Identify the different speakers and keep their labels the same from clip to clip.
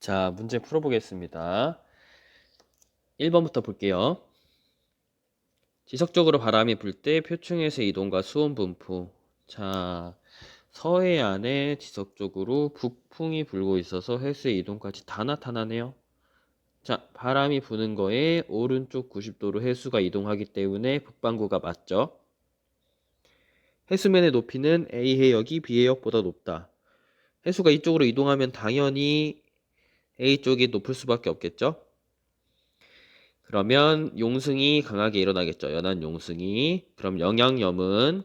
Speaker 1: 자, 문제 풀어보겠습니다. 1번부터 볼게요. 지속적으로 바람이 불 때 표층에서 이동과 수온 분포. 자, 서해안에 지속적으로 북풍이 불고 있어서 해수의 이동까지 다 나타나네요. 자, 바람이 부는 거에 오른쪽 90도로 해수가 이동하기 때문에 북반구가 맞죠? 해수면의 높이는 A 해역이 B 해역보다 높다. 해수가 이쪽으로 이동하면 당연히 A 쪽이 높을 수밖에 없겠죠? 그러면 용승이 강하게 일어나겠죠. 연안 용승이. 그럼 영향염은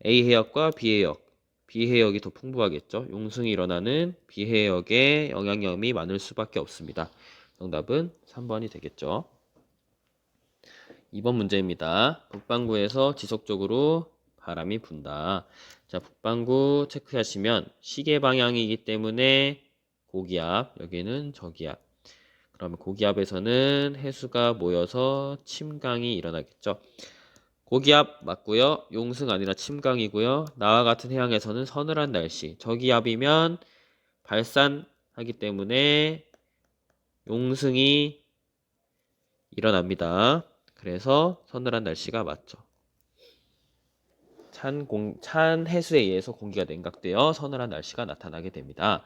Speaker 1: A 해역과 B 해역. B 해역이 더 풍부하겠죠. 용승이 일어나는 B 해역에 영향염이 많을 수밖에 없습니다. 정답은 3번이 되겠죠. 2번 문제입니다. 북반구에서 지속적으로 바람이 분다. 자, 북반구 체크하시면 시계 방향이기 때문에 고기압, 여기는 저기압. 그러면 고기압에서는 해수가 모여서 침강이 일어나겠죠. 고기압 맞고요. 용승 아니라 침강이고요. 나와 같은 해양에서는 서늘한 날씨. 저기압이면 발산하기 때문에 용승이 일어납니다. 그래서 서늘한 날씨가 맞죠. 찬 해수에 의해서 공기가 냉각되어 서늘한 날씨가 나타나게 됩니다.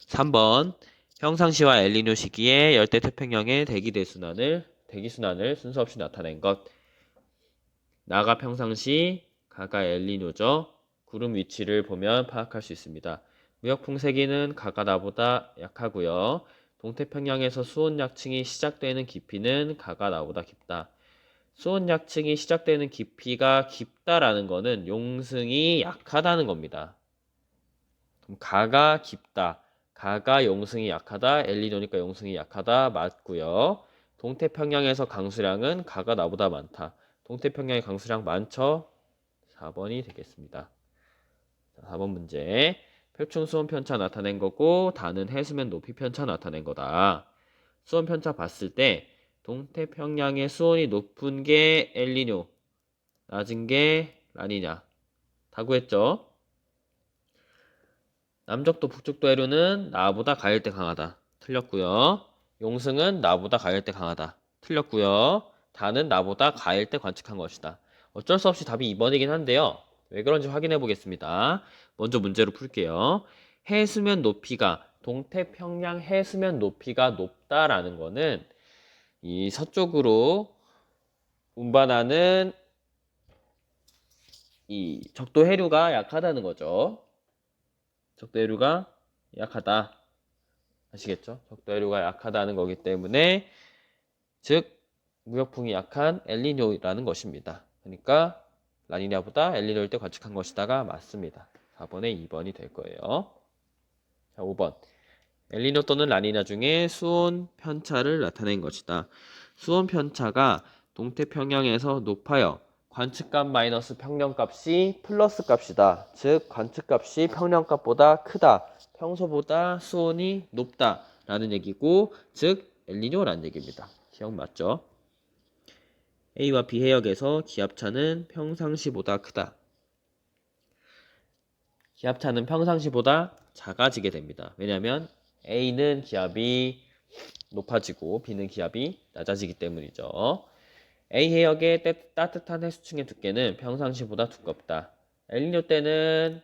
Speaker 1: 3번 평상시와 엘니뇨 시기에 열대 태평양의 대기순환을 순서 없이 나타낸 것. 나가 평상시, 가가 엘니뇨죠. 구름 위치를 보면 파악할 수 있습니다. 무역풍세기는 가가 나보다 약하고요. 동태평양에서 수온 약층이 시작되는 깊이는 가가 나보다 깊다. 수온 약층이 시작되는 깊이가 깊다라는 거는 용승이 약하다는 겁니다. 그럼 가가 깊다. 가가 용승이 약하다. 엘니뇨니까 용승이 약하다. 맞고요. 동태평양에서 강수량은 가가 나보다 많다. 동태평양의 강수량 많죠? 4번이 되겠습니다. 자, 4번 문제. 표층 수온 편차 나타낸 거고 다는 해수면 높이 편차 나타낸 거다. 수온 편차 봤을 때 동태평양의 수온이 높은 게 엘니뇨, 낮은 게 라니냐. 다 구했죠? 남적도 북쪽도 해류는 나보다 가일 때 강하다. 틀렸고요. 용승은 나보다 가일 때 강하다. 틀렸고요. 다는 나보다 가일 때 관측한 것이다. 어쩔 수 없이 답이 2번이긴 한데요. 왜 그런지 확인해 보겠습니다. 먼저 문제로 풀게요. 해수면 높이가 동태평양 해수면 높이가 높다라는 거는 이 서쪽으로 운반하는 이 적도 해류가 약하다는 거죠. 적도 해류가 약하다. 아시겠죠? 적도 해류가 약하다는 거기 때문에 즉 무역풍이 약한 엘니뇨라는 것입니다. 그러니까 라니냐보다 엘니뇨일 때 관측한 것이다가 맞습니다. 4번에 2번이 될 거예요. 자, 5번. 엘니뇨 또는 라니냐 중에 수온 편차를 나타낸 것이다. 수온 편차가 동태평양에서 높아요. 관측값 마이너스 평년값이 플러스 값이다. 즉 관측값이 평년값보다 크다. 평소보다 수온이 높다. 라는 얘기고 즉 엘니뇨라는 얘기입니다. 기억 맞죠? A와 B 해역에서 기압차는 평상시보다 크다. 기압차는 평상시보다 작아지게 됩니다. 왜냐하면 A는 기압이 높아지고 B는 기압이 낮아지기 때문이죠. A 해역의 따뜻한 해수층의 두께는 평상시보다 두껍다. 엘니뇨 때는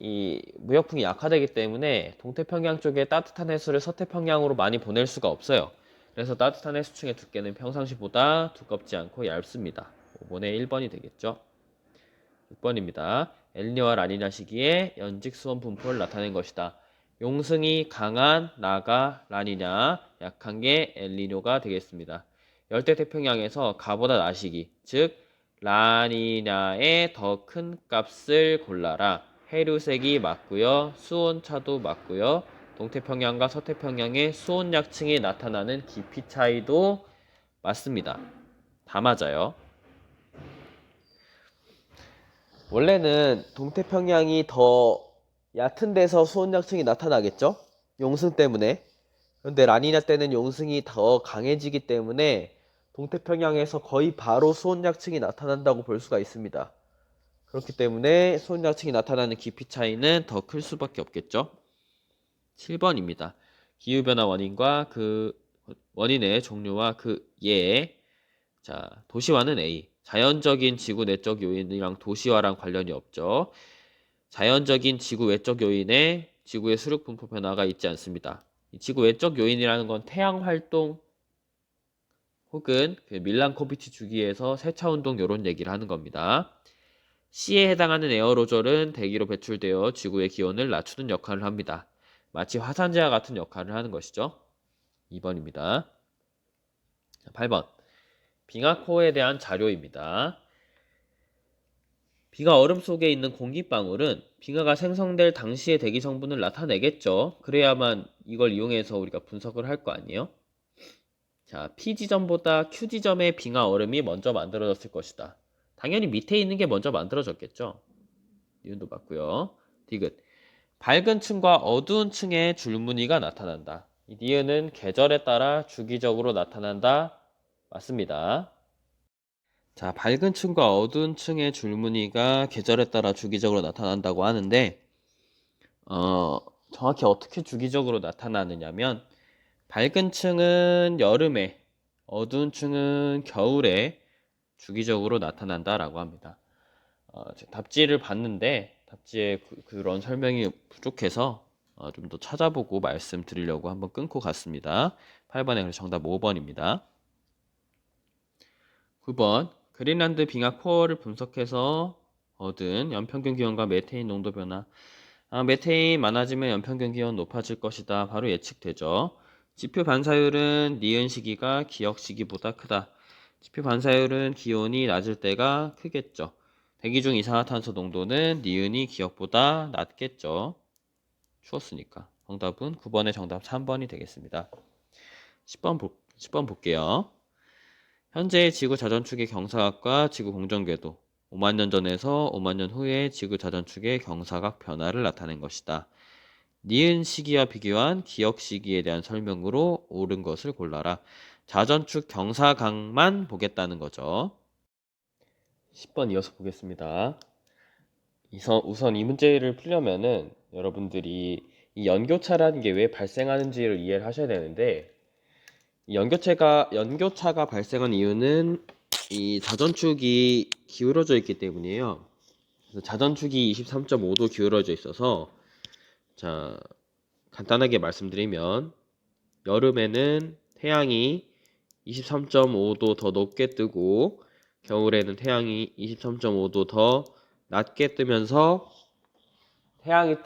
Speaker 1: 이 무역풍이 약화되기 때문에 동태평양 쪽에 따뜻한 해수를 서태평양으로 많이 보낼 수가 없어요. 그래서 따뜻한 해수층의 두께는 평상시보다 두껍지 않고 얇습니다. 5번에 1번이 되겠죠. 6번입니다. 엘니뇨와 라니냐 시기에 연직 수온 분포를 나타낸 것이다. 용승이 강한 나가 라니냐, 약한 게 엘니뇨가 되겠습니다. 열대 태평양에서 가보다 나시기, 즉 라니냐의 더 큰 값을 골라라. 해류색이 맞고요. 수온차도 맞고요. 동태평양과 서태평양의 수온 약층이 나타나는 깊이 차이도 맞습니다. 다 맞아요. 원래는 동태평양이 더 얕은 데서 수온 약층이 나타나겠죠? 용승 때문에. 그런데 라니냐 때는 용승이 더 강해지기 때문에 동태평양에서 거의 바로 수온 약층이 나타난다고 볼 수가 있습니다. 그렇기 때문에 수온 약층이 나타나는 깊이 차이는 더 클 수밖에 없겠죠? 7번입니다. 기후변화 원인과 그 원인의 종류와 그 예. 자, 도시화는 A. 자연적인 지구 내적 요인이랑 도시화랑 관련이 없죠. 자연적인 지구 외적 요인에 지구의 수륙 분포 변화가 있지 않습니다. 이 지구 외적 요인이라는 건 태양 활동 혹은 그 밀란코비치 주기에서 세차 운동 이런 얘기를 하는 겁니다. C에 해당하는 에어로졸은 대기로 배출되어 지구의 기온을 낮추는 역할을 합니다. 마치 화산재와 같은 역할을 하는 것이죠. 2번입니다. 8번. 빙하코어에 대한 자료입니다. 빙하 얼음 속에 있는 공기방울은 빙하가 생성될 당시의 대기 성분을 나타내겠죠. 그래야만 이걸 이용해서 우리가 분석을 할 거 아니에요? 자, P 지점보다 Q 지점의 빙하 얼음이 먼저 만들어졌을 것이다. 당연히 밑에 있는 게 먼저 만들어졌겠죠. 니은도 맞고요. 디귿. 밝은 층과 어두운 층의 줄무늬가 나타난다. 이 니은은 계절에 따라 주기적으로 나타난다. 맞습니다. 자, 밝은 층과 어두운 층의 줄무늬가 계절에 따라 주기적으로 나타난다고 하는데 정확히 어떻게 주기적으로 나타나느냐면 밝은 층은 여름에, 어두운 층은 겨울에 주기적으로 나타난다라고 합니다. 답지를 봤는데 답지에 그런 설명이 부족해서 좀 더 찾아보고 말씀드리려고 한번 끊고 갔습니다. 8번에 그래서 정답 5번입니다. 9번 그린란드 빙하 코어를 분석해서 얻은 연평균 기온과 메테인 농도 변화. 메테인 많아지면 연평균 기온 높아질 것이다. 바로 예측되죠. 지표 반사율은 니은 시기가 기억 시기보다 크다. 지표 반사율은 기온이 낮을 때가 크겠죠. 대기 중 이산화탄소 농도는 니은이 기억보다 낮겠죠. 추웠으니까. 정답은 9번의 정답 3번이 되겠습니다. 10번 볼게요. 현재 지구 자전축의 경사각과 지구 공전궤도 5만 년 전에서 5만 년 후에 지구 자전축의 경사각 변화를 나타낸 것이다. 니은 시기와 비교한 기억 시기에 대한 설명으로 옳은 것을 골라라. 자전축 경사각만 보겠다는 거죠. 10번 이어서 보겠습니다. 우선 이 문제를 풀려면은 여러분들이 이 연교차라는 게 왜 발생하는지를 이해를 하셔야 되는데, 이 연교차가 발생한 이유는 이 자전축이 기울어져 있기 때문이에요. 그래서 자전축이 23.5도 기울어져 있어서, 자, 간단하게 말씀드리면 여름에는 태양이 23.5도 더 높게 뜨고 겨울에는 태양이 23.5도 더 낮게 뜨면서 태양이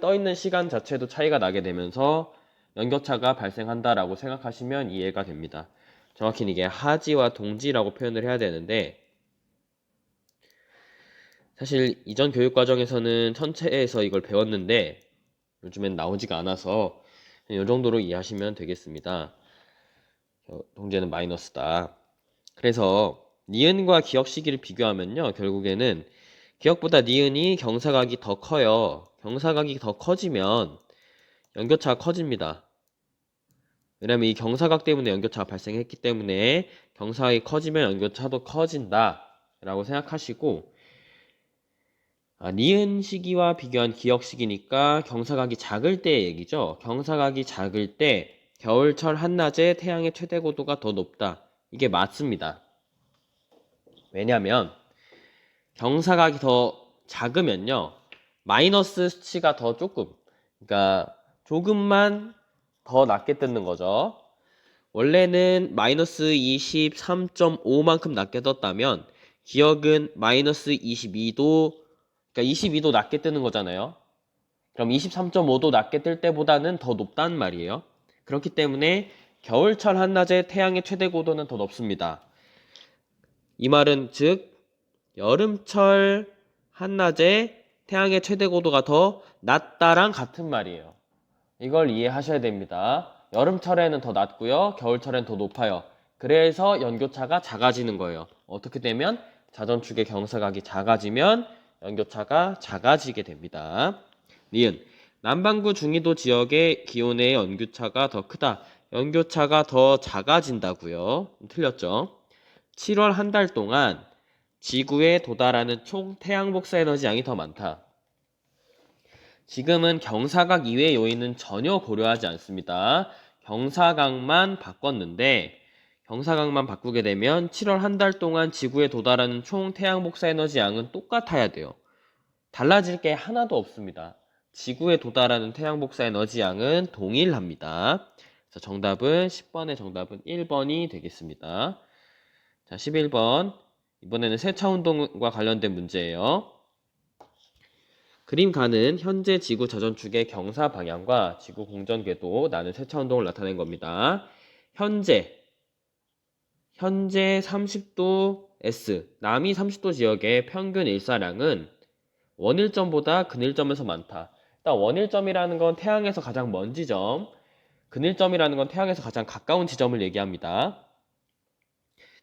Speaker 1: 떠 있는 시간 자체도 차이가 나게 되면서 연교차가 발생한다라고 생각하시면 이해가 됩니다. 정확히는 이게 하지와 동지라고 표현을 해야 되는데, 사실 이전 교육 과정에서는 천체에서 이걸 배웠는데 요즘엔 나오지가 않아서 이 정도로 이해하시면 되겠습니다. 동제는 마이너스다. 그래서 니은과 기억 시기를 비교하면요, 결국에는 기억보다 니은이 경사각이 더 커요. 경사각이 더 커지면 연교차가 커집니다. 왜냐면 이 경사각 때문에 연교차가 발생했기 때문에 경사각이 커지면 연교차도 커진다 라고 생각하시고, 니은 시기와 비교한 기억 시기니까 경사각이 작을 때의 얘기죠. 경사각이 작을 때 겨울철 한낮에 태양의 최대 고도가 더 높다. 이게 맞습니다. 왜냐면 경사각이 더 작으면요, 마이너스 수치가 더 그러니까 조금만 더 낮게 뜨는 거죠. 원래는 마이너스 23.5만큼 낮게 떴다면 기억은 마이너스 22도, 그러니까 22도 낮게 뜨는 거잖아요. 그럼 23.5도 낮게 뜰 때보다는 더 높단 말이에요. 그렇기 때문에 겨울철 한낮에 태양의 최대 고도는 더 높습니다. 이 말은 즉 여름철 한낮에 태양의 최대 고도가 더 낮다랑 같은 말이에요. 이걸 이해하셔야 됩니다. 여름철에는 더 낮고요. 겨울철엔 더 높아요. 그래서 연교차가 작아지는 거예요. 어떻게 되면 자전축의 경사각이 작아지면 연교차가 작아지게 됩니다. 니은 남반구 중위도 지역의 기온의 연교차가 더 크다. 연교차가 더 작아진다고요. 틀렸죠? 7월 한 달 동안 지구에 도달하는 총 태양 복사 에너지 양이 더 많다. 지금은 경사각 이외의 요인은 전혀 고려하지 않습니다. 경사각만 바꿨는데 경사각만 바꾸게 되면 7월 한 달 동안 지구에 도달하는 총 태양 복사 에너지 양은 똑같아야 돼요. 달라질 게 하나도 없습니다. 지구에 도달하는 태양 복사 에너지 양은 동일합니다. 그래서 정답은 10번의 정답은 1번이 되겠습니다. 자, 11번. 이번에는 세차 운동과 관련된 문제예요. 그림 가는 현재 지구 자전축의 경사 방향과 지구 공전 궤도 나는 세차 운동을 나타낸 겁니다. 현재 30도 S, 남이 30도 지역의 평균 일사량은 원일점보다 근일점에서 많다. 일단 원일점이라는 건 태양에서 가장 먼 지점, 근일점이라는 건 태양에서 가장 가까운 지점을 얘기합니다.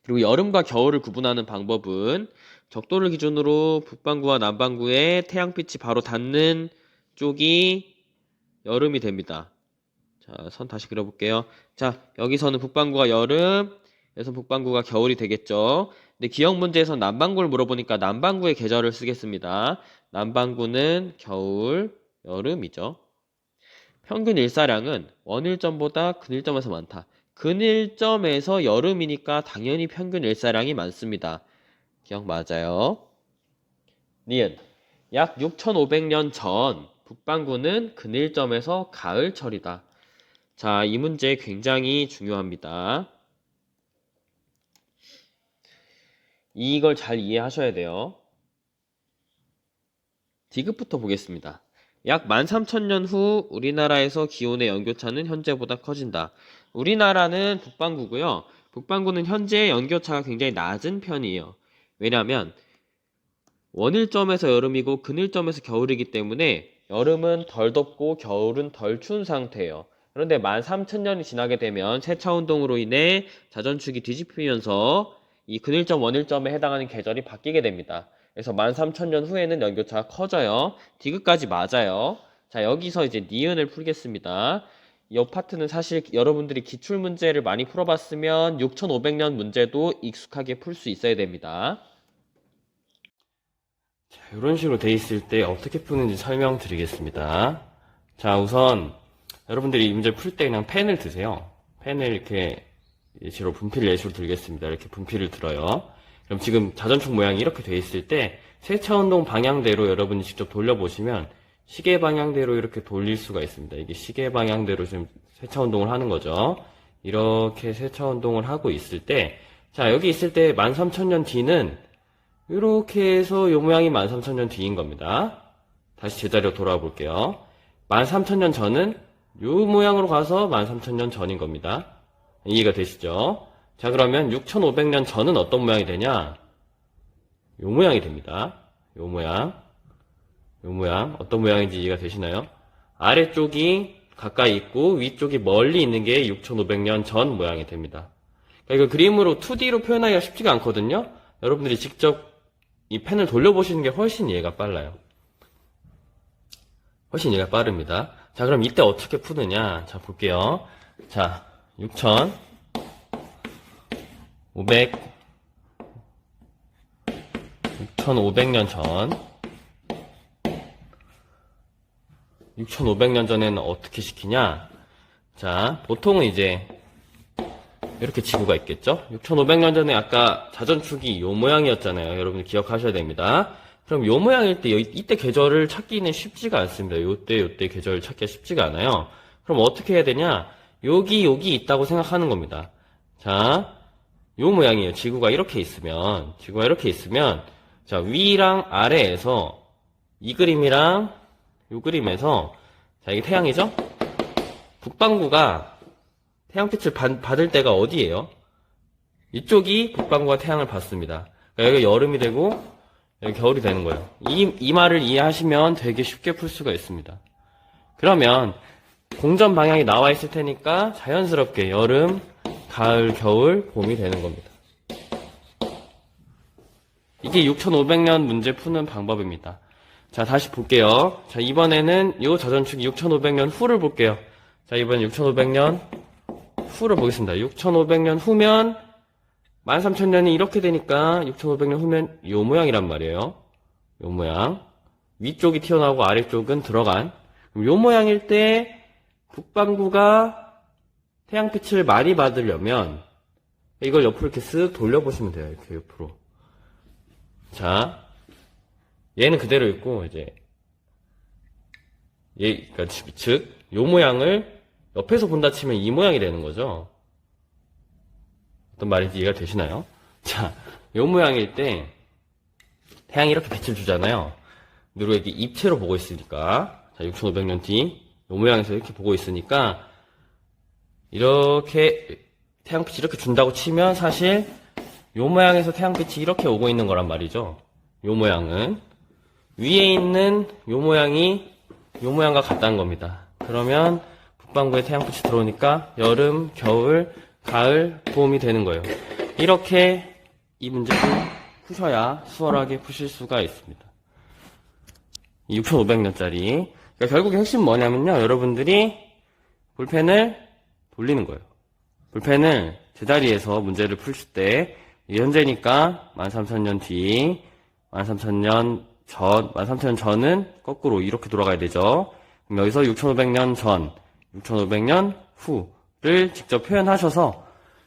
Speaker 1: 그리고 여름과 겨울을 구분하는 방법은 적도를 기준으로 북반구와 남반구에 태양빛이 바로 닿는 쪽이 여름이 됩니다. 자, 선 다시 그려볼게요. 자, 여기서는 북반구가 여름, 여기서 북반구가 겨울이 되겠죠. 근데 기억 문제에서 남반구를 물어보니까 남반구의 계절을 쓰겠습니다. 남반구는 겨울, 여름이죠. 평균 일사량은 원일점보다 근일점에서 많다. 근일점에서 여름이니까 당연히 평균 일사량이 많습니다. 기억 맞아요. 니은 약 6,500년 전 북반구는 근일점에서 가을철이다. 자, 이 문제 굉장히 중요합니다. 이걸 잘 이해하셔야 돼요. 디귿부터 보겠습니다. 약 13,000년 후 우리나라에서 기온의 연교차는 현재보다 커진다. 우리나라는 북반구고요. 북반구는 현재 연교차가 굉장히 낮은 편이에요. 왜냐하면 원일점에서 여름이고 근일점에서 겨울이기 때문에 여름은 덜 덥고 겨울은 덜 추운 상태예요. 그런데 13,000년이 지나게 되면 세차운동으로 인해 자전축이 뒤집히면서 이 근일점, 원일점에 해당하는 계절이 바뀌게 됩니다. 그래서 13,000년 후에는 연교차가 커져요. 디귿까지 맞아요. 자, 여기서 이제 니은을 풀겠습니다. 이 파트는 사실 여러분들이 기출문제를 많이 풀어봤으면 6,500년 문제도 익숙하게 풀 수 있어야 됩니다. 자, 이런 식으로 돼 있을 때 어떻게 푸는지 설명드리겠습니다. 자, 우선 여러분들이 이 문제 풀 때 그냥 펜을 드세요. 펜을 이렇게 예시로 분필 예시로 들겠습니다. 이렇게 분필을 들어요. 그럼 지금 자전축 모양이 이렇게 돼 있을 때 세차운동 방향대로 여러분이 직접 돌려보시면 시계 방향대로 이렇게 돌릴 수가 있습니다. 이게 시계 방향대로 지금 세차운동을 하는 거죠. 이렇게 세차운동을 하고 있을 때, 자, 여기 있을 때 13,000년 뒤는 이렇게 해서 이 모양이 13,000년 뒤인 겁니다. 다시 제자리로 돌아와 볼게요. 13,000년 전은 이 모양으로 가서 13,000년 전인 겁니다. 이해가 되시죠? 자, 그러면 6,500년 전은 어떤 모양이 되냐? 이 모양이 됩니다. 이 모양. 어떤 모양인지 이해가 되시나요? 아래쪽이 가까이 있고 위쪽이 멀리 있는 게 6,500년 전 모양이 됩니다. 그러니까 이거 그림으로 2D로 표현하기가 쉽지가 않거든요? 여러분들이 직접 이 펜을 돌려보시는 게 훨씬 이해가 빨라요. 훨씬 이해가 빠릅니다. 자, 그럼 이때 어떻게 푸느냐? 자, 볼게요. 자, 6,500년 전. 6,500년 전에는 어떻게 시키냐? 자, 보통은 이제 이렇게 지구가 있겠죠? 6,500년 전에 아까 자전축이 요 모양이었잖아요. 여러분 기억하셔야 됩니다. 그럼 요 모양일 때 이때 계절을 찾기는 쉽지가 않습니다. 요때 계절을 찾기가 쉽지가 않아요. 그럼 어떻게 해야 되냐? 여기 있다고 생각하는 겁니다. 자, 요 모양이에요. 지구가 이렇게 있으면 자, 위랑 아래에서 이 그림이랑 요 그림에서 자, 이게 태양이죠? 북반구가 태양빛을 받을 때가 어디예요? 이쪽이 북반구가 태양을 받습니다. 그러니까 여기가 여름이 되고 여기 겨울이 되는 거예요. 이 말을 이해하시면 되게 쉽게 풀 수가 있습니다. 그러면 공전 방향이 나와 있을 테니까 자연스럽게 여름, 가을, 겨울, 봄이 되는 겁니다. 이게 6,500년 문제 푸는 방법입니다. 자, 다시 볼게요. 자, 이번에는 요 자전축이 6,500년 후를 볼게요. 자, 이번엔 6,500년 후를 보겠습니다. 6,500년 후면 13,000년이 이렇게 되니까 6,500년 후면 요 모양이란 말이에요. 요 모양. 위쪽이 튀어나오고 아래쪽은 들어간. 그럼 요 모양일 때 북반구가 태양빛을 많이 받으려면 이걸 옆으로 이렇게 쓱 돌려보시면 돼요. 이렇게 옆으로. 자, 얘는 그대로 있고 이제 그러니까 즉, 요 모양을 옆에서 본다 치면 이 모양이 되는 거죠. 어떤 말인지 이해가 되시나요? 자, 요 모양일 때 태양이 이렇게 빛을 주잖아요. 그리고 이렇게 입체로 보고 있으니까, 자, 6500년 뒤, 요 모양에서 이렇게 보고 있으니까, 이렇게 태양빛이 이렇게 준다고 치면 사실 요 모양에서 태양빛이 이렇게 오고 있는 거란 말이죠. 요 모양은. 위에 있는 요 모양이 요 모양과 같다는 겁니다. 그러면 북반구에 태양빛이 들어오니까 여름, 겨울, 가을, 봄이 되는 거예요. 이렇게 이 문제를 푸셔야 수월하게 푸실 수가 있습니다. 6500년짜리. 그러니까 결국에 핵심 뭐냐면요. 여러분들이 볼펜을 돌리는 거예요. 볼펜을 제자리에서 문제를 풀실 때 현재니까 13000년 뒤, 13000년 전, 13000년 전은 거꾸로 이렇게 돌아가야 되죠. 그럼 여기서 6500년 전, 6500년 후를 직접 표현하셔서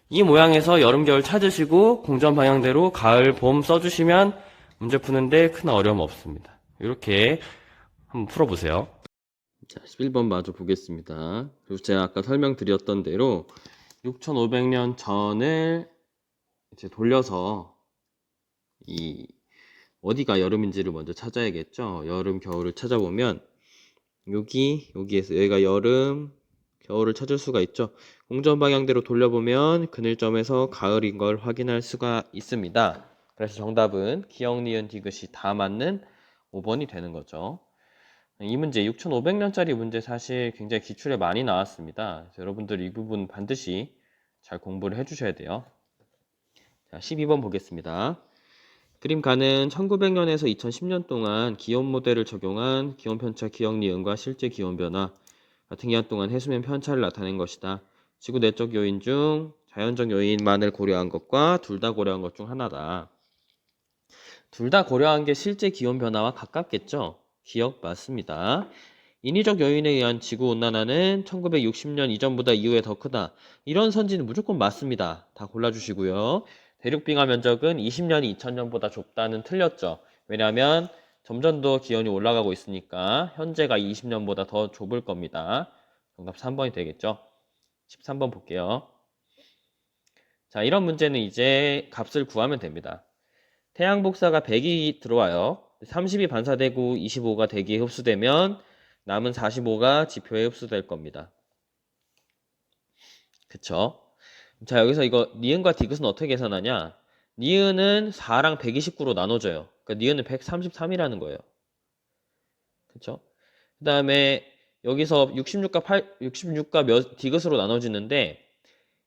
Speaker 1: 이 모양에서 여름, 겨울 찾으시고 공전 방향대로 가을, 봄 써주시면 문제 푸는데 큰 어려움 없습니다. 이렇게 한번 풀어보세요. 자, 11번 마저 보겠습니다. 그리고 제가 아까 설명드렸던 대로 6500년 전을 이제 돌려서 어디가 여름인지를 먼저 찾아야겠죠. 여름, 겨울을 찾아보면 여기에서 여기가 여름, 겨울을 찾을 수가 있죠. 공전 방향대로 돌려보면 그늘점에서 가을인 걸 확인할 수가 있습니다. 그래서 정답은 기역, 니은, 디귿이 다 맞는 5번이 되는 거죠. 이 문제 6500년짜리 문제 사실 굉장히 기출에 많이 나왔습니다. 그래서 여러분들 이 부분 반드시 잘 공부를 해주셔야 돼요. 자, 12번 보겠습니다. 그림가는 1900년에서 2010년 동안 기온 모델을 적용한 기온 편차 기역 니은과 실제 기온 변화 같은 기간 동안 해수면 편차를 나타낸 것이다. 지구 내적 요인 중 자연적 요인만을 고려한 것과 둘 다 고려한 것 중 하나다. 둘 다 고려한 게 실제 기온 변화와 가깝겠죠? 기억 맞습니다. 인위적 요인에 의한 지구온난화는 1960년 이전보다 이후에 더 크다. 이런 선지는 무조건 맞습니다. 다 골라주시고요. 대륙빙하 면적은 20년이 2000년보다 좁다는 틀렸죠. 왜냐하면 점점 더 기온이 올라가고 있으니까 현재가 20년보다 더 좁을 겁니다. 정답 3번이 되겠죠. 13번 볼게요. 자, 이런 문제는 이제 값을 구하면 됩니다. 태양 복사가 100이 들어와요. 30이 반사되고 25가 대기에 흡수되면 남은 45가 지표에 흡수될 겁니다. 그쵸? 자, 여기서 이거 니은과 디귿은 어떻게 계산하냐? 니은은 4랑 129로 나눠져요. 그러니까 니은은 133이라는 거예요. 그쵸? 그 다음에 여기서 66과 디귿으로 나눠지는데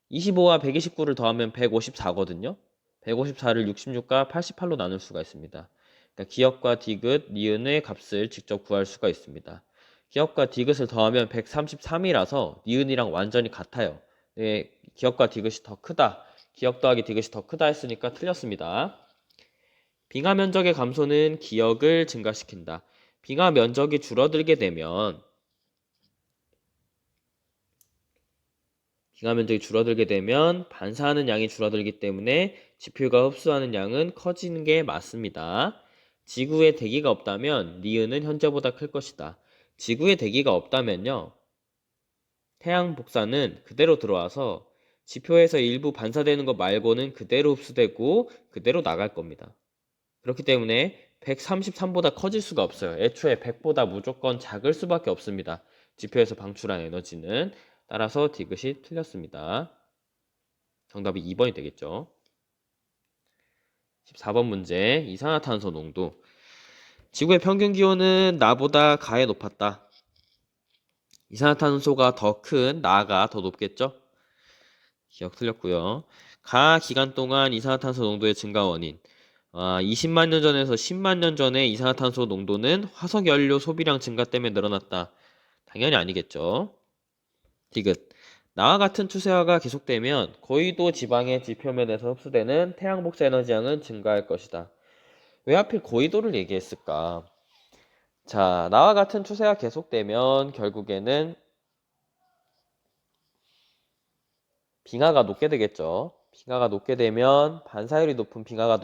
Speaker 1: 25와 129를 더하면 154거든요. 154를 66과 88로 나눌 수가 있습니다. 그러니까 기역과 디귿, 니은의 값을 직접 구할 수가 있습니다. 기역과 디귿을 더하면 133이라서 니은이랑 완전히 같아요. 네, 기역과 디귿이 더 크다. 기역 더하기 디귿이 더 크다 했으니까 틀렸습니다. 빙하 면적의 감소는 기역을 증가시킨다. 빙하 면적이 줄어들게 되면 반사하는 양이 줄어들기 때문에 지표가 흡수하는 양은 커지는 게 맞습니다. 지구에 대기가 없다면 니은은 현재보다 클 것이다. 지구에 대기가 없다면요. 태양 복사는 그대로 들어와서 지표에서 일부 반사되는 것 말고는 그대로 흡수되고 그대로 나갈 겁니다. 그렇기 때문에 133보다 커질 수가 없어요. 애초에 100보다 무조건 작을 수밖에 없습니다. 지표에서 방출한 에너지는. 따라서 디귿이 틀렸습니다. 정답이 2번이 되겠죠. 14번 문제, 이산화탄소 농도. 지구의 평균 기온은 나보다 가에 높았다. 이산화탄소가 더 큰 나가 더 높겠죠? 기억 틀렸고요. 가 기간 동안 이산화탄소 농도의 증가 원인. 20만 년 전에서 10만 년 전에 이산화탄소 농도는 화석연료 소비량 증가 때문에 늘어났다. 당연히 아니겠죠. 디귿. 나와 같은 추세화가 계속되면 고위도 지방의 지표면에서 흡수되는 태양 복사 에너지 양은 증가할 것이다. 왜 하필 고위도를 얘기했을까? 자, 나와 같은 추세가 계속되면 결국에는 빙하가 녹게 되겠죠. 빙하가 녹게 되면 반사율이 높은 빙하가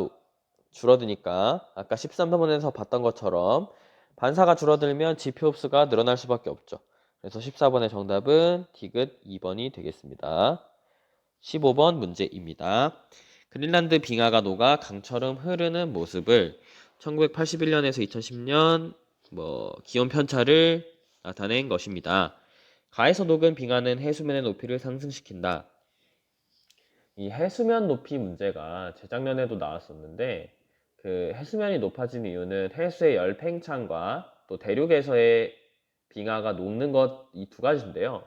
Speaker 1: 줄어드니까 아까 13번에서 봤던 것처럼 반사가 줄어들면 지표 흡수가 늘어날 수밖에 없죠. 그래서 14번의 정답은 디귿 2번이 되겠습니다. 15번 문제입니다. 그린란드 빙하가 녹아 강처럼 흐르는 모습을 1981년에서 2010년 기온 편차를 나타낸 것입니다. 가에서 녹은 빙하는 해수면의 높이를 상승시킨다. 이 해수면 높이 문제가 재작년에도 나왔었는데 그 해수면이 높아진 이유는 해수의 열 팽창과 또 대륙에서의 빙하가 녹는 것 이 두 가지인데요.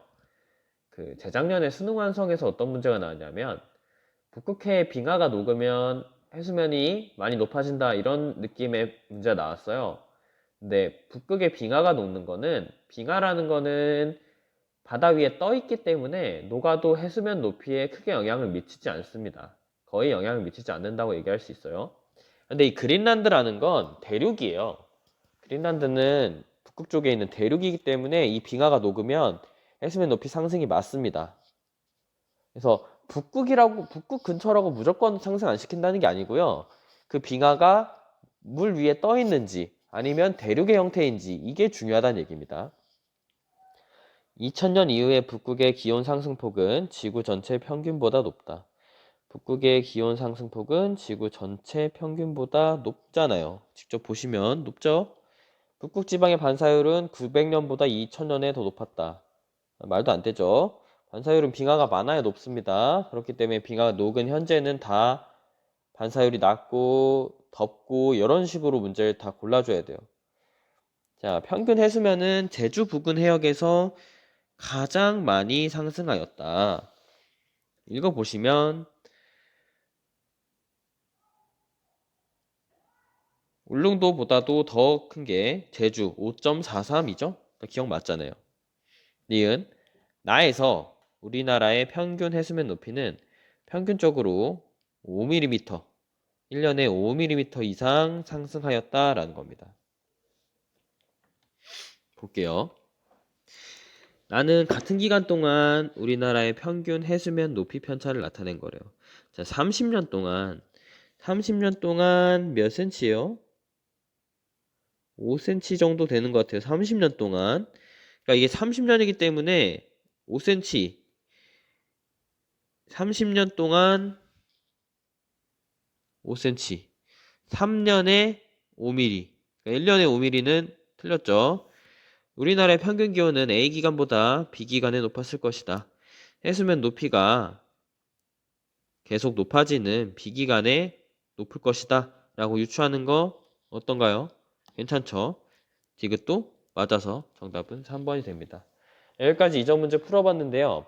Speaker 1: 그 재작년에 수능 완성에서 어떤 문제가 나왔냐면 북극해의 빙하가 녹으면 해수면이 많이 높아진다 이런 느낌의 문제가 나왔어요. 근데 북극의 빙하가 녹는 거는 빙하라는 거는 바다 위에 떠 있기 때문에 녹아도 해수면 높이에 크게 영향을 미치지 않습니다. 거의 영향을 미치지 않는다고 얘기할 수 있어요. 근데 이 그린란드라는 건 대륙이에요. 그린란드는 북극 쪽에 있는 대륙이기 때문에 이 빙하가 녹으면 해수면 높이 상승이 맞습니다. 그래서 북극 근처라고 무조건 상승 안 시킨다는 게 아니고요. 그 빙하가 물 위에 떠 있는지 아니면 대륙의 형태인지 이게 중요하다는 얘기입니다. 2000년 이후에 북극의 기온 상승폭은 지구 전체 평균보다 높다. 북극의 기온 상승폭은 지구 전체 평균보다 높잖아요. 직접 보시면 높죠? 북극 지방의 반사율은 900년보다 2000년에 더 높았다. 말도 안 되죠? 반사율은 빙하가 많아야 높습니다. 그렇기 때문에 빙하가 녹은 현재는 다 반사율이 낮고 덥고 이런 식으로 문제를 다 골라줘야 돼요. 자, 평균 해수면은 제주 부근 해역에서 가장 많이 상승하였다. 읽어보시면 울릉도보다도 더 큰 게 제주 5.43이죠? 기억 맞잖아요. 니은 나에서 우리나라의 평균 해수면 높이는 평균적으로 5mm, 1년에 5mm 이상 상승하였다라는 겁니다. 볼게요. 나는 같은 기간 동안 우리나라의 평균 해수면 높이 편차를 나타낸 거래요. 자, 30년 동안 몇 cm예요? 5cm 정도 되는 것 같아요. 30년 동안. 그러니까 이게 30년이기 때문에 5cm. 30년 동안 5cm. 3년에 5mm. 그러니까 1년에 5mm는 틀렸죠. 우리나라의 평균 기온은 A 기간보다 B 기간에 높았을 것이다. 해수면 높이가 계속 높아지는 B 기간에 높을 것이다. 라고 유추하는 거 어떤가요? 괜찮죠? 디귿도 맞아서 정답은 3번이 됩니다. 여기까지 이전 문제 풀어봤는데요.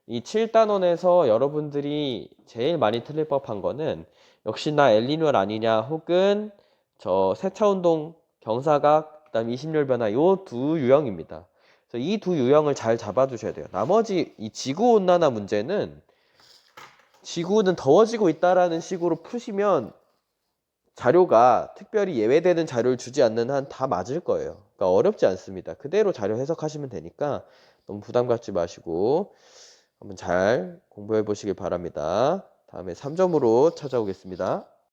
Speaker 1: 이 7단원에서 여러분들이 제일 많이 틀릴 법한 거는 역시나 엘니뇨 아니냐 혹은 저 세차운동 경사각 그다음 이심률 변화 요 두 유형입니다. 그래서 이 두 유형을 잘 잡아두셔야 돼요. 나머지 이 지구온난화 문제는 지구는 더워지고 있다라는 식으로 푸시면 자료가 특별히 예외되는 자료를 주지 않는 한 다 맞을 거예요. 그러니까 어렵지 않습니다. 그대로 자료 해석하시면 되니까 너무 부담 갖지 마시고 한번 잘 공부해 보시길 바랍니다. 다음에 3점으로 찾아오겠습니다.